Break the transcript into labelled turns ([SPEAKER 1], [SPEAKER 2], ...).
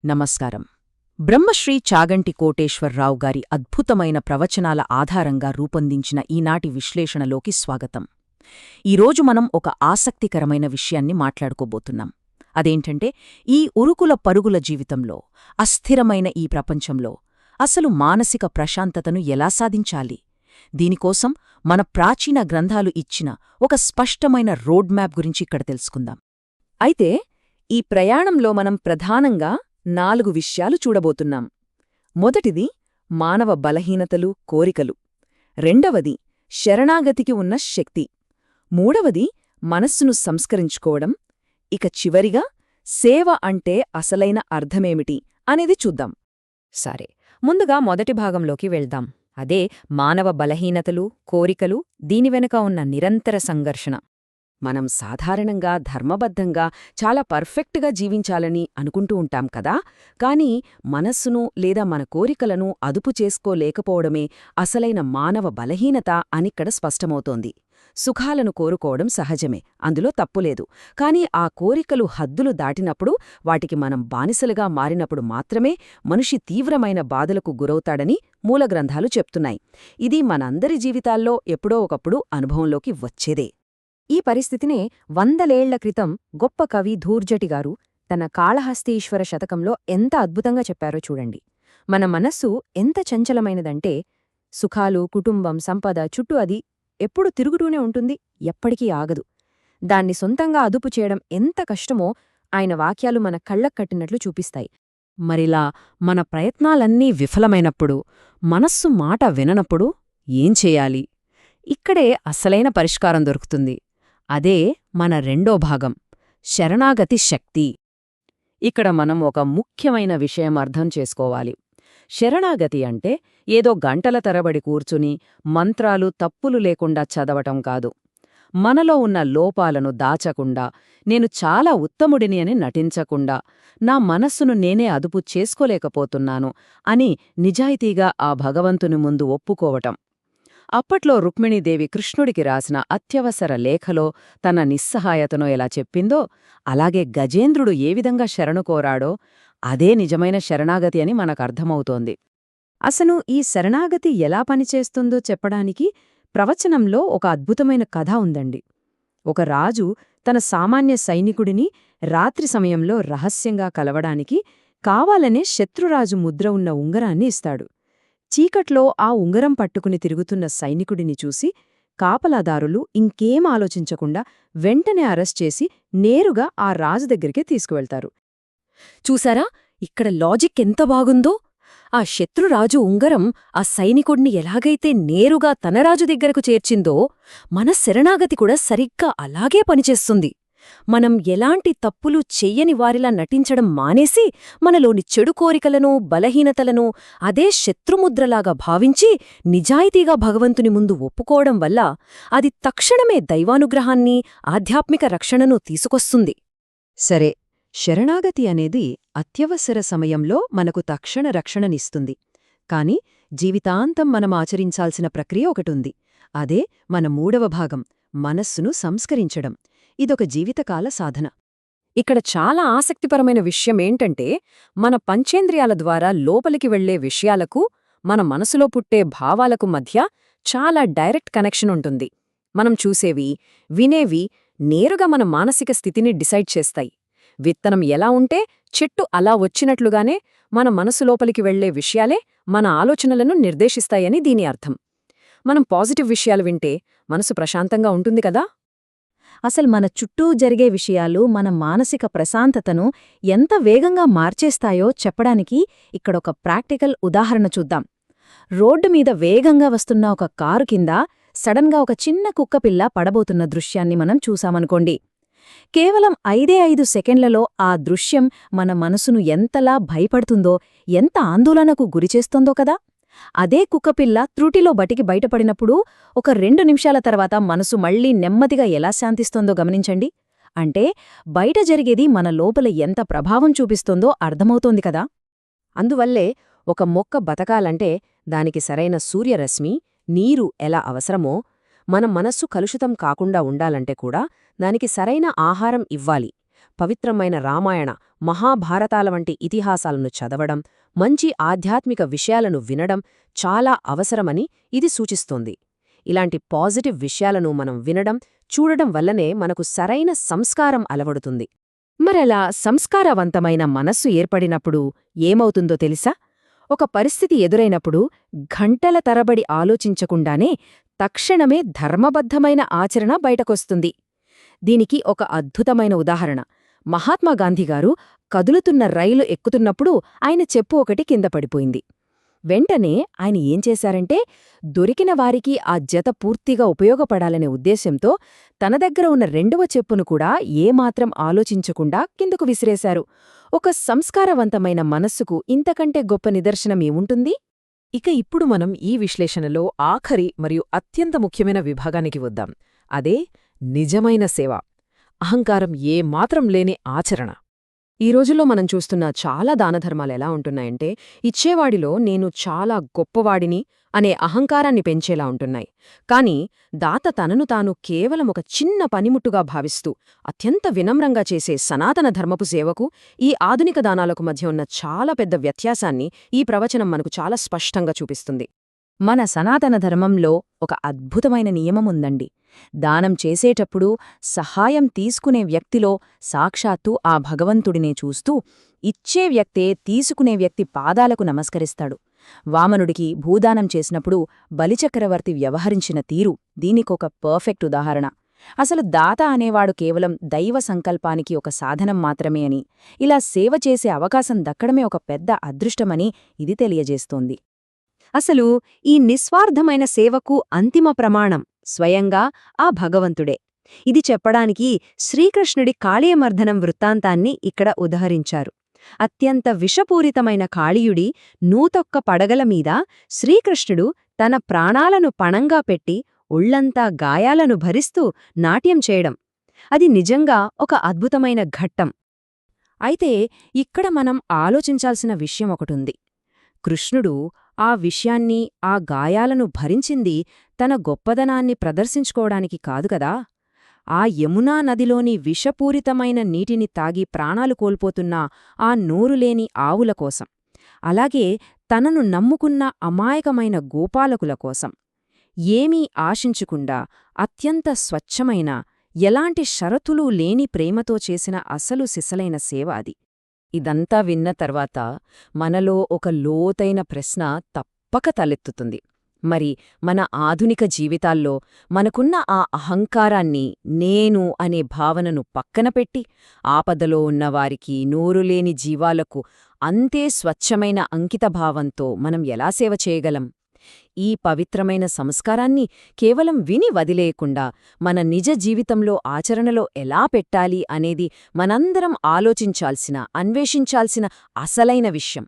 [SPEAKER 1] నమస్కారం. బ్రహ్మశ్రీ చాగంటి కోటేశ్వరరావు గారి అద్భుతమైన ప్రవచనాల ఆధారంగా రూపొందించిన ఈనాటి విశ్లేషణలోకి స్వాగతం. ఈరోజు మనం ఒక ఆసక్తికరమైన విషయాన్ని మాట్లాడుకోబోతున్నాం. అదేంటంటే, ఈ ఉరుకుల పరుగుల జీవితంలో, అస్థిరమైన ఈ ప్రపంచంలో అసలు మానసిక ప్రశాంతతను ఎలా సాధించాలి? దీనికోసం మన ప్రాచీన గ్రంథాలు ఇచ్చిన ఒక స్పష్టమైన రోడ్ మ్యాప్ గురించి ఇక్కడ తెలుసుకుందాం. అయితే ఈ ప్రయాణంలో మనం ప్రధానంగా 4 విషయాలు చూడబోతున్నాం. మొదటిది మానవ బలహీనతలు, కోరికలు. రెండవది శరణాగతికి ఉన్న శక్తి. మూడవది మనస్సును సంస్కరించుకోవడం. ఇక చివరిగా సేవ అంటే అసలైన అర్థమేమిటి అనేది చూద్దాం.
[SPEAKER 2] సరే, ముందుగా మొదటి భాగంలోకి వెళ్దాం. అదే మానవ బలహీనతలు, కోరికలు, దీని వెనుక ఉన్న నిరంతర సంఘర్షణ.
[SPEAKER 1] మనం సాధారణంగా ధర్మబద్ధంగా చాలా పర్ఫెక్ట్గా జీవించాలని అనుకుంటూ ఉంటాం కదా, కానీ మనస్సును లేదా మన కోరికలను అదుపు చేసుకోలేకపోవడమే అసలైన మానవ బలహీనత అనిక్కడ స్పష్టమవుతోంది. సుఖాలను కోరుకోవడం సహజమే, అందులో తప్పులేదు. కానీ ఆ కోరికలు హద్దులు దాటినప్పుడు, వాటికి మనం బానిసలుగా మారినప్పుడు మాత్రమే మనిషి తీవ్రమైన బాధలకు గురవుతాడని మూలగ్రంథాలు చెప్తున్నాయి. ఇది మనందరి జీవితాల్లో ఎప్పుడో ఒకప్పుడు అనుభవంలోకి వచ్చేదే.
[SPEAKER 2] ఈ పరిస్థితినే 100 ఏళ్ల క్రితం గొప్ప కవి ధూర్జటిగారు తన కాళహస్తీశ్వర శతకంలో ఎంత అద్భుతంగా చెప్పారో చూడండి. మన మనస్సు ఎంత చంచలమైనదంటే, సుఖాలు, కుటుంబం, సంపద చుట్టూ అది ఎప్పుడు తిరుగుతూనే ఉంటుంది, ఎప్పటికీ ఆగదు. దాన్ని సొంతంగా అదుపు చేయడం ఎంత కష్టమో ఆయన వాక్యాలు మన కళ్ళకు కట్టినట్లు చూపిస్తాయి.
[SPEAKER 1] మరిలా మన ప్రయత్నాలన్నీ విఫలమైనప్పుడు, మనస్సు మాట విననప్పుడు ఏం చేయాలి? ఇక్కడే అసలైన పరిష్కారం దొరుకుతుంది. అదే మన రెండో భాగం, శరణాగతి శక్తి. ఇక్కడ మనం ఒక ముఖ్యమైన విషయం అర్థం చేసుకోవాలి. శరణాగతి అంటే ఏదో గంటల తరబడి కూర్చుని మంత్రాలు తప్పులు లేకుండా చదవటం కాదు. మనలో ఉన్న లోపాలను దాచకుండా, నేను చాలా ఉత్తముడిని అని నటించకుండా, నా మనస్సును నేనే అదుపు చేసుకోలేకపోతున్నాను అని నిజాయితీగా ఆ భగవంతుని ముందు ఒప్పుకోవటం. అప్పట్లో రుక్మిణీదేవి కృష్ణుడికి రాసిన అత్యవసర లేఖలో తన నిస్సహాయతను ఎలా చెప్పిందో, అలాగే గజేంద్రుడు ఏ విధంగా శరణు కోరాడో అదే నిజమైన శరణాగతి అని మనకర్థమవుతోంది.
[SPEAKER 2] అసలు ఈ శరణాగతి ఎలా పనిచేస్తుందో చెప్పడానికి ప్రవచనంలో ఒక అద్భుతమైన కథ ఉందండి. ఒక రాజు తన సామాన్య సైనికుడిని రాత్రి సమయంలో రహస్యంగా కలవడానికి కావాలనే శత్రురాజు ముద్ర ఉన్న ఉంగరాన్ని ఇస్తాడు. చీకట్లో ఆ ఉంగరం పట్టుకుని తిరుగుతున్న సైనికుడిని చూసి కాపలాదారులు ఇంకేం ఆలోచించకుండా వెంటనే అరెస్ట్ చేసి నేరుగా ఆ రాజు దగ్గరికే తీసుకువెళ్తారు.
[SPEAKER 1] చూసారా, ఇక్కడ లాజిక్ ఎంత బాగుందో! ఆ శత్రురాజు ఉంగరం ఆ సైనికుడిని ఎలాగైతే నేరుగా తన రాజు దగ్గరకు చేర్చిందో, మన శరణాగతి కూడా సరిగ్గా అలాగే పనిచేస్తుంది. మనం ఎలాంటి తప్పులు చెయ్యని వారిలా నటించడం మానేసి, మనలోని చెడు కోరికలను, బలహీనతలను అదే శత్రుముద్రలాగా భావించి నిజాయితీగా భగవంతుని ముందు ఒప్పుకోవడం వల్ల అది తక్షణమే దైవానుగ్రహాన్ని, ఆధ్యాత్మిక రక్షణను తీసుకొస్తుంది.
[SPEAKER 2] సరే, శరణాగతి అనేది అత్యవసర సమయంలో మనకు తక్షణ రక్షణనిస్తుంది. కాని జీవితాంతం మనం ఆచరించాల్సిన ప్రక్రియ ఒకటుంది. అదే మన మూడవ భాగం, మనస్సును సంస్కరించడం. ఇదొక జీవితకాల సాధన.
[SPEAKER 1] ఇక్కడ చాలా ఆసక్తిపరమైన విషయమేంటంటే, మన పంచేంద్రియాల ద్వారా లోపలికి వెళ్లే విషయాలకు, మన మనసులో పుట్టే భావాలకు మధ్య చాలా డైరెక్ట్ కనెక్షన్ ఉంటుంది. మనం చూసేవి, వినేవి నేరుగా మన మానసిక స్థితిని డిసైడ్ చేస్తాయి. విత్తనం ఎలా ఉంటే చెట్టు అలా వచ్చినట్లుగానే మన మనసు లోపలికి వెళ్లే విషయాలే మన ఆలోచనలను నిర్దేశిస్తాయని దీని అర్థం. మనం పాజిటివ్ విషయాలు వింటే మనసు ప్రశాంతంగా ఉంటుంది కదా.
[SPEAKER 2] అసలు మన చుట్టూ జరిగే విషయాలు మన మానసిక ప్రశాంతతను ఎంత వేగంగా మార్చేస్తాయో చెప్పడానికి ఇక్కడొక ప్రాక్టికల్ ఉదాహరణ చూద్దాం. రోడ్డు మీద వేగంగా వస్తున్న ఒక కారు కింద సడన్గా ఒక చిన్న కుక్కపిల్ల పడబోతున్న దృశ్యాన్ని మనం చూశామనుకోండి. కేవలం 5 సెకండ్లలో ఆ దృశ్యం మన మనసును ఎంతలా భయపడుతుందో, ఎంత ఆందోళనకు గురిచేస్తుందో కదా. అదే కుక్కపిల్ల త్రుటిలో బటికి బయటపడినప్పుడు ఒక 2 నిమిషాల తర్వాత మనసు మళ్లీ నెమ్మదిగా ఎలా శాంతిస్తోందో గమనించండి. అంటే బయట జరిగేది మన లోపల ఎంత ప్రభావం చూపిస్తోందో అర్థమవుతోంది కదా.
[SPEAKER 1] అందువల్లే ఒక మొక్క బతకాలంటే దానికి సరైన సూర్యరశ్మి, నీరు ఎలా అవసరమో, మన మనస్సు కలుషితం కాకుండా ఉండాలంటే కూడా దానికి సరైన ఆహారం ఇవ్వాలి. పవిత్రమైన రామాయణ, మహాభారతాల వంటి ఇతిహాసాలను చదవడం, మంచి ఆధ్యాత్మిక విషయాలను వినడం చాలా అవసరమని ఇది సూచిస్తోంది. ఇలాంటి పాజిటివ్ విషయాలను మనం వినడం, చూడడం వల్లనే మనకు సరైన సంస్కారం అలవడుతుంది. మరలా సంస్కారవంతమైన మనస్సు ఏర్పడినప్పుడు ఏమవుతుందో తెలుసా? ఒక పరిస్థితి ఎదురైనప్పుడు గంటల తరబడి ఆలోచించకుండానే తక్షణమే ధర్మబద్ధమైన ఆచరణ బయటకొస్తుంది. దీనికి ఒక అద్భుతమైన ఉదాహరణ. మహాత్మాగాంధీగారు కదులుతున్న రైలు ఎక్కుతున్నప్పుడు ఆయన చెప్పు ఒకటి కింద పడిపోయింది. వెంటనే ఆయన ఏం చేశారంటే, దొరికిన వారికి ఆ జత పూర్తిగా ఉపయోగపడాలనే ఉద్దేశ్యంతో తన దగ్గర ఉన్న రెండవ చెప్పును కూడా ఏమాత్రం ఆలోచించకుండా కిందకు విసిరేశారు. ఒక సంస్కారవంతమైన మనస్సుకు ఇంతకంటే గొప్ప నిదర్శనమేముంటుంది?
[SPEAKER 3] ఇక ఇప్పుడు మనం ఈ విశ్లేషణలో ఆఖరి మరియు అత్యంత ముఖ్యమైన విభాగానికి వద్దాం. అదే నిజమైన సేవ, అహంకారం ఏమాత్రం లేని ఆచరణ.
[SPEAKER 1] ఈ రోజుల్లో మనం చూస్తున్న చాలా దానధర్మాలు ఎలా ఉంటున్నాయంటే, ఇచ్చేవాడిలో నేను చాలా గొప్పవాడిని అనే అహంకారాన్ని పెంచేలా ఉంటున్నాయి. కాని దాత తనను తాను కేవలం ఒక చిన్న పనిముట్టుగా భావిస్తూ అత్యంత వినమ్రంగా చేసే సనాతన ధర్మపు సేవకు, ఈ ఆధునిక దానాలకు మధ్య ఉన్న చాలా పెద్ద వ్యత్యాసాన్ని ఈ ప్రవచనం మనకు చాలా స్పష్టంగా చూపిస్తుంది.
[SPEAKER 2] మన సనాతన ధర్మంలో ఒక అద్భుతమైన నియమముందండి. దానం చేసేటప్పుడు సహాయం తీసుకునే వ్యక్తిలో సాక్షాత్తు ఆ భగవంతుడినే చూస్తూ ఇచ్చే వ్యక్తే తీసుకునే వ్యక్తి పాదాలకు నమస్కరిస్తాడు. వామనుడికి భూదానం చేసినప్పుడు బలిచక్రవర్తి వ్యవహరించిన తీరు దీనికొక పర్ఫెక్ట్ ఉదాహరణ. అసలు దాత అనేవాడు కేవలం దైవ సంకల్పానికి ఒక సాధనం మాత్రమే అని, ఇలా సేవ చేసే అవకాశం దక్కడమే ఒక పెద్ద అదృష్టమని ఇది తెలియజేస్తోంది.
[SPEAKER 1] అసలు ఈ నిస్వార్థమైన సేవకు అంతిమ ప్రమాణం స్వయంగా ఆ భగవంతుడే. ఇది చెప్పడానికి శ్రీకృష్ణుడి కాళీయమర్దనం వృత్తాంతాన్ని ఇక్కడ ఉదహరించారు. అత్యంత విషపూరితమైన కాళీయుడి నూతొక్క పడగలమీద శ్రీకృష్ణుడు తన ప్రాణాలను పణంగా పెట్టి ఒళ్లంతా గాయాలను భరిస్తూ నాట్యం చేయడం, అది నిజంగా ఒక అద్భుతమైన ఘట్టం. అయితే ఇక్కడ మనం ఆలోచించాల్సిన విషయం ఒకటుంది. కృష్ణుడు ఆ విషయాన్ని, ఆ గాయాలను భరించింది తన గొప్పదనాన్ని ప్రదర్శించుకోవడానికి కాదుకదా. ఆ యమునా నదిలోని విషపూరితమైన నీటిని తాగి ప్రాణాలు కోల్పోతున్న ఆ నోరులేని ఆవుల కోసం, అలాగే తనను నమ్ముకున్న అమాయకమైన గోపాలకుల కోసం, ఏమీ ఆశించకుండా అత్యంత స్వచ్ఛమైన, ఎలాంటి షరతులూ లేని ప్రేమతో చేసిన అసలు సిసలైన సేవ అది. ఇదంతా విన్న తర్వాత మనలో ఒక లోతైన ప్రశ్న తప్పక తలెత్తుతుంది. మరి మన ఆధునిక జీవితాల్లో మనకున్న ఆ అహంకారాన్ని, నేను అనే భావనను పక్కనపెట్టి ఆపదలో ఉన్నవారికి, నోరులేని జీవాలకు అంతే స్వచ్ఛమైన అంకితభావంతో మనం ఎలా సేవ చేయగలం? ఈ పవిత్రమైన సంస్కారాన్ని కేవలం విని వదిలేయకుండా మన నిజ జీవితంలో ఆచరణలో ఎలా పెట్టాలి అనేది మనందరం ఆలోచించాల్సిన, అన్వేషించాల్సిన అసలైన విషయం.